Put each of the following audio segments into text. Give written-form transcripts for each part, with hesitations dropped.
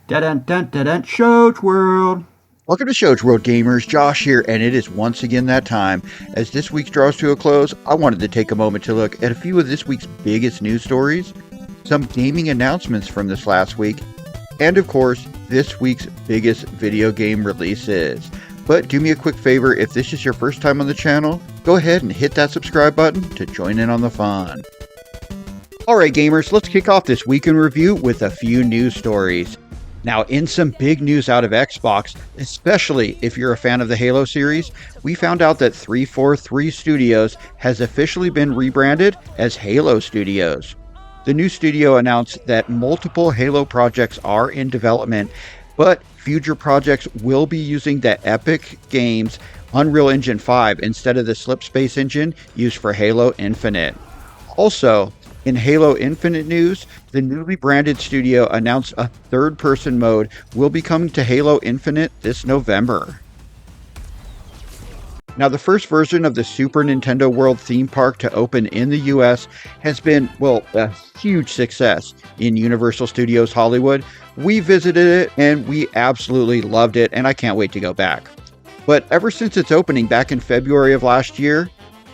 Dun Shows World. Welcome to Show's World Gamers, Josh here, and it is once again that time. As this week draws to a close, I wanted to take a moment to look at a few of this week's biggest news stories, some gaming announcements from this last week, and of course, this week's biggest video game releases. But do me a quick favor, if this is your first time on the channel, go ahead and hit that subscribe button to join in on the fun. Alright gamers, let's kick off this week in review with a few news stories. Now, in some big news out of Xbox, especially if you're a fan of the Halo series, we found out that 343 Studios has officially been rebranded as Halo Studios. The new studio announced that multiple Halo projects are in development, but future projects will be using the Epic Games Unreal Engine 5 instead of the Slipspace engine used for Halo Infinite. Also, in Halo Infinite news, the newly branded studio announced a third-person mode will be coming to Halo Infinite this November. Now, the first version of the Super Nintendo World theme park to open in the US has been, a huge success in Universal Studios Hollywood. We visited it and we absolutely loved it, and I can't wait to go back. But ever since its opening back in February of last year,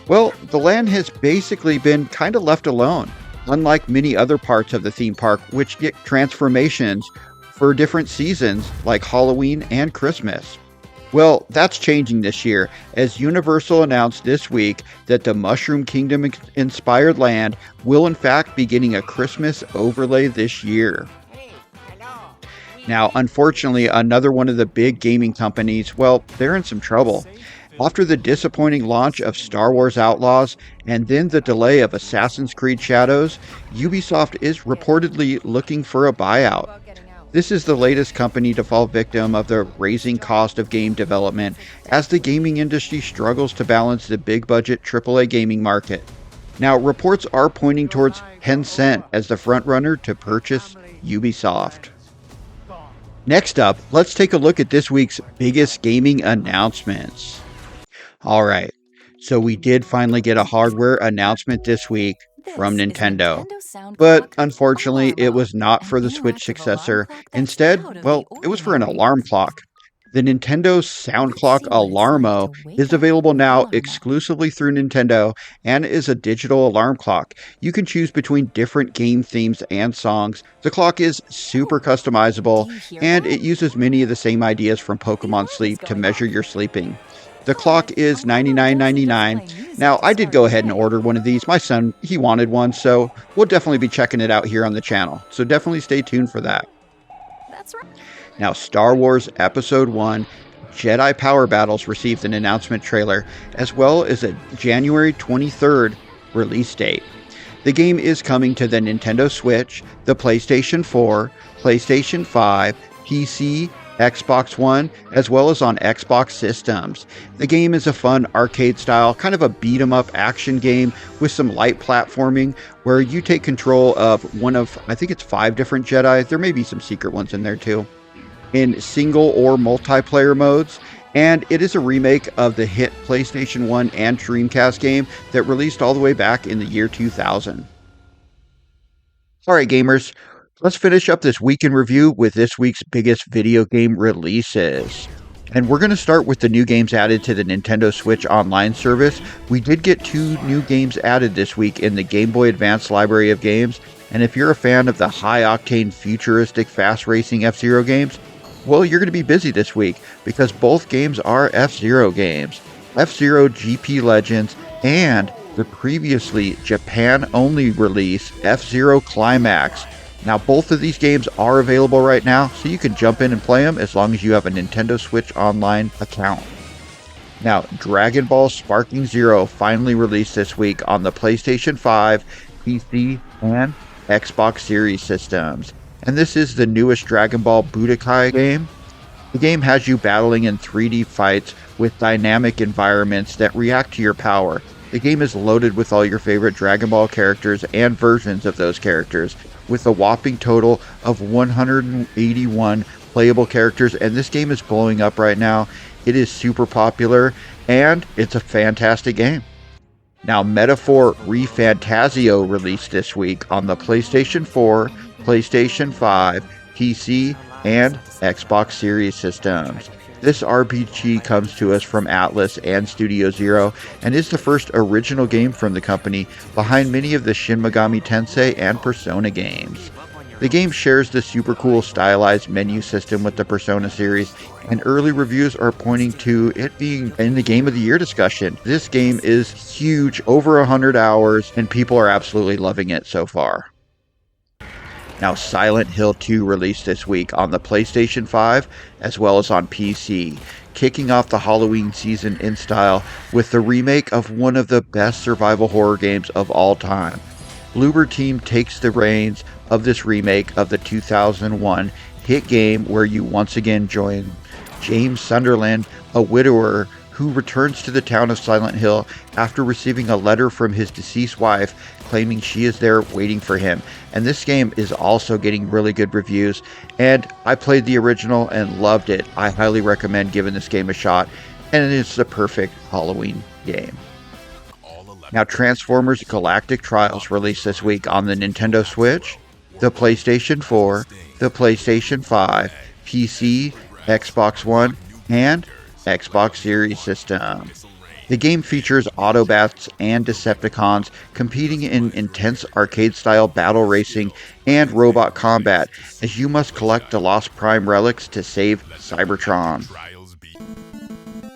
the land has basically been kind of left alone, unlike many other parts of the theme park, which get transformations for different seasons like Halloween and Christmas. Well, that's changing this year, as Universal announced this week that the Mushroom Kingdom-inspired land will in fact be getting a Christmas overlay this year. Now, unfortunately, another one of the big gaming companies, they're in some trouble. After the disappointing launch of Star Wars Outlaws and then the delay of Assassin's Creed Shadows, Ubisoft is reportedly looking for a buyout. This is the latest company to fall victim of the rising cost of game development as the gaming industry struggles to balance the big-budget AAA gaming market. Now, reports are pointing towards Tencent as the frontrunner to purchase Ubisoft. Next up, let's take a look at this week's biggest gaming announcements. Alright, so we did finally get a hardware announcement this week from Nintendo. But unfortunately, it was not for the Switch successor. Instead, it was for an alarm clock. The Nintendo Sound Clock Alarmo is available now exclusively through Nintendo and is a digital alarm clock. You can choose between different game themes and songs. The clock is super customizable, and it uses many of the same ideas from Pokemon Sleep to measure your sleeping. The clock is $99.99. Now, I did go ahead and order one of these. My son, he wanted one, so we'll definitely be checking it out here on the channel. So definitely stay tuned for that. That's right. Now, Star Wars Episode 1 Jedi Power Battles received an announcement trailer, as well as a January 23rd release date. The game is coming to the Nintendo Switch, the PlayStation 4, PlayStation 5, PC, Xbox One, as well as on Xbox systems. The game is a fun arcade-style, kind of a beat-em-up action game with some light platforming where you take control of one of, I think it's 5 different Jedi. There may be some secret ones in there too, in single or multiplayer modes. And it is a remake of the hit PlayStation 1 and Dreamcast game that released all the way back in the year 2000. Alright gamers, let's finish up this week in review with this week's biggest video game releases. And we're going to start with the new games added to the Nintendo Switch Online service. We did get 2 new games added this week in the Game Boy Advance library of games. And if you're a fan of the high-octane, futuristic, fast-racing F-Zero games, you're going to be busy this week because both games are F-Zero games. F-Zero GP Legends and the previously Japan-only release F-Zero Climax. Now, both of these games are available right now, so you can jump in and play them as long as you have a Nintendo Switch Online account. Now, Dragonball Sparking Zero finally released this week on the PlayStation 5, PC, and Xbox Series systems. And this is the newest Dragon Ball Budokai game. The game has you battling in 3D fights with dynamic environments that react to your power. The game is loaded with all your favorite Dragon Ball characters and versions of those characters, with a whopping total of 181 playable characters, and this game is blowing up right now. It is super popular, and it's a fantastic game. Now, Metaphor Ref Fantasia released this week on the PlayStation 4, PlayStation 5, PC, and Xbox Series systems. This RPG comes to us from Atlas and Studio Zero and is the first original game from the company behind many of the Shin Megami Tensei and Persona games. The game shares the super cool stylized menu system with the Persona series, and early reviews are pointing to it being in the Game of the Year discussion. This game is huge, over 100 hours, and people are absolutely loving it so far. Now, Silent Hill 2 released this week on the PlayStation 5 as well as on PC, kicking off the Halloween season in style with the remake of one of the best survival horror games of all time. Bloober Team takes the reins of this remake of the 2001 hit game where you once again join James Sunderland, a widower who returns to the town of Silent Hill after receiving a letter from his deceased wife claiming she is there waiting for him. And this game is also getting really good reviews, and I played the original and loved it. I highly recommend giving this game a shot, and it's the perfect Halloween game. Now, Transformers Galactic Trials released this week on the Nintendo Switch, the PlayStation 4, the PlayStation 5, PC, Xbox One, and Xbox Series system. The game features Autobots and Decepticons competing in intense arcade-style battle racing and robot combat, as you must collect the Lost Prime relics to save Cybertron.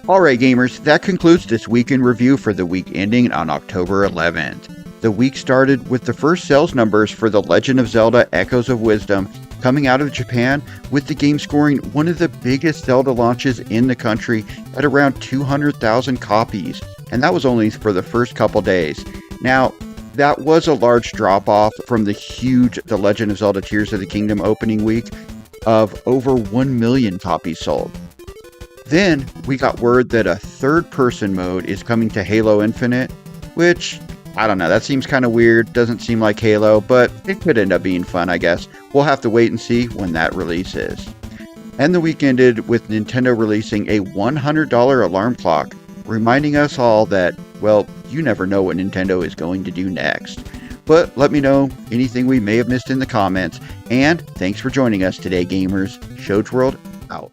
Alright gamers, that concludes this week in review for the week ending on October 11th. The week started with the first sales numbers for The Legend of Zelda Echoes of Wisdom coming out of Japan, with the game scoring one of the biggest Zelda launches in the country at around 200,000 copies, and that was only for the first couple days. Now, that was a large drop-off from the huge The Legend of Zelda Tears of the Kingdom opening week of over 1 million copies sold. Then, we got word that a third-person mode is coming to Halo Infinite, which, I don't know, that seems kind of weird, doesn't seem like Halo, but it could end up being fun, I guess. We'll have to wait and see when that release is. And the week ended with Nintendo releasing a $100 alarm clock, reminding us all that, well, you never know what Nintendo is going to do next. But let me know anything we may have missed in the comments, and thanks for joining us today, gamers. Shows World out.